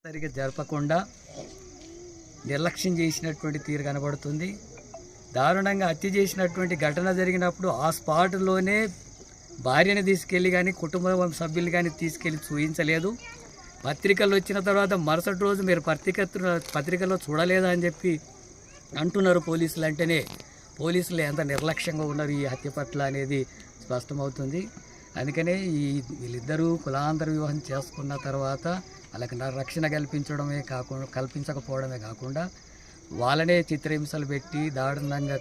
సరిగ్గా జరపకుండా నిర్లక్ష్యం చేసినటువంటి తీరు కనబడుతుంది. దారుణంగా హత్య చేసినటువంటి ఘటన జరిగినప్పుడు ఆ స్పాట్లోనే భార్యని తీసుకెళ్ళి కానీ కుటుంబ సభ్యులు కానీ తీసుకెళ్ళి చూపించలేదు. పత్రికలు వచ్చిన తర్వాత మరుసటి రోజు మీరు పత్రికల్లో చూడలేదా అని చెప్పి అంటున్నారు పోలీసులు. అంటేనే పోలీసులు ఎంత నిర్లక్ష్యంగా ఉన్నారు ఈ హత్య పట్ల అనేది స్పష్టమవుతుంది. అందుకనే వీళ్ళిద్దరూ కులాంతర వివాహం చేసుకున్న తర్వాత వాళ్ళకి రక్షణ కల్పించకపోవడమే కాకుండా వాళ్ళనే చిత్రహింసలు పెట్టి దారుణంగా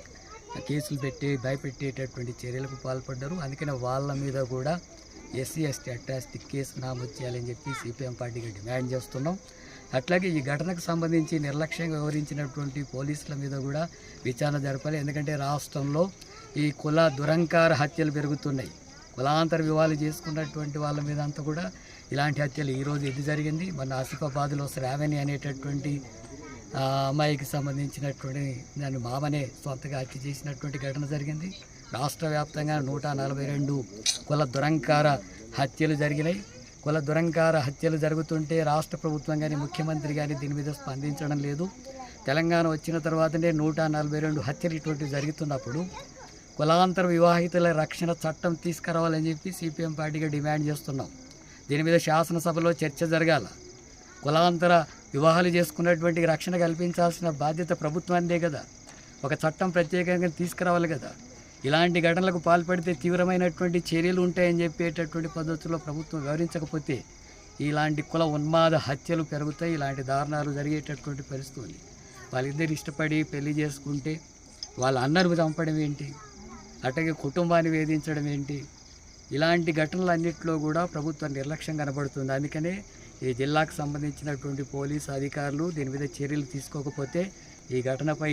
కేసులు పెట్టి భయపెట్టేటటువంటి చర్యలకు పాల్పడ్డారు. అందుకనే వాళ్ళ మీద కూడా ఎస్సీ ఎస్టీ అట్రాసిటీ కేసు నమోదు చేయాలని చెప్పి సిపిఎం పార్టీగా డిమాండ్ చేస్తున్నాం. అట్లాగే ఈ ఘటనకు సంబంధించి నిర్లక్ష్యంగా వివరించినటువంటి పోలీసుల మీద కూడా విచారణ జరపాలి. ఎందుకంటే రాష్ట్రంలో ఈ కుల దురంకార హత్యలు పెరుగుతున్నాయి. కులాంతర వివాహాలు చేసుకున్నటువంటి వాళ్ళ మీద అంతా కూడా ఇలాంటి హత్యలు ఈరోజు ఇది జరిగింది. మన ఆసిఫాబాద్లో శ్రావణి అనేటటువంటి అమ్మాయికి సంబంధించినటువంటి దాని మామనే సొంతగా హత్య చేసినటువంటి ఘటన జరిగింది. రాష్ట్ర వ్యాప్తంగా 142 కుల దురంకార హత్యలు జరిగినాయి. కుల దురంకార హత్యలు జరుగుతుంటే రాష్ట్ర ప్రభుత్వం కానీ ముఖ్యమంత్రి కానీ దీని మీద స్పందించడం లేదు. తెలంగాణ వచ్చిన తర్వాతనే 142 హత్యలు ఇటువంటివి జరుగుతున్నప్పుడు కులాంతర వివాహితుల రక్షణ చట్టం తీసుకురావాలని చెప్పి సిపిఎం పార్టీగా డిమాండ్ చేస్తున్నాం. దీని మీద శాసనసభలో చర్చ జరగాల. కులాంతర వివాహాలు చేసుకున్నటువంటి రక్షణ కల్పించాల్సిన బాధ్యత ప్రభుత్వానిదే కదా. ఒక చట్టం ప్రత్యేకంగా తీసుకురావాలి కదా. ఇలాంటి ఘటనలకు పాల్పడితే తీవ్రమైనటువంటి చర్యలు ఉంటాయని చెప్పేటటువంటి పద్ధతుల్లో ప్రభుత్వం వివరించకపోతే ఇలాంటి కుల ఉన్మాద హత్యలు పెరుగుతాయి. ఇలాంటి దారుణాలు జరిగేటటువంటి పరిస్థితి ఉంది. వాళ్ళిద్దరు ఇష్టపడి పెళ్లి చేసుకుంటే వాళ్ళ అన్నను చంపడం ఏంటి, అట్లాగే కుటుంబాన్ని వేధించడం ఏంటి, ఇలాంటి ఘటనలన్నింటిలో కూడా ప్రభుత్వం నిర్లక్ష్యం కనబడుతుంది. అందుకనే ఈ జిల్లాకు సంబంధించినటువంటి పోలీసు అధికారులు దీని మీద చర్యలు తీసుకోకపోతే ఈ ఘటనపై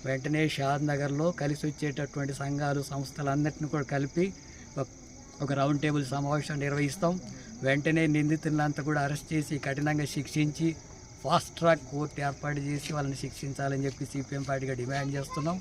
వెంటనే షాద్ నగర్లో కలిసి వచ్చేటటువంటి సంఘాలు సంస్థలన్నింటినీ కూడా కలిపి ఒక రౌండ్ టేబుల్ సమావేశం నిర్వహిస్తాం. వెంటనే నిందితులంతా కూడా అరెస్ట్ చేసి కఠినంగా శిక్షించి ఫాస్ట్ ట్రాక్ కోర్టు ఏర్పాటు చేసి వాళ్ళని శిక్షించాలని చెప్పి సిపిఎం పార్టీగా డిమాండ్ చేస్తున్నాం.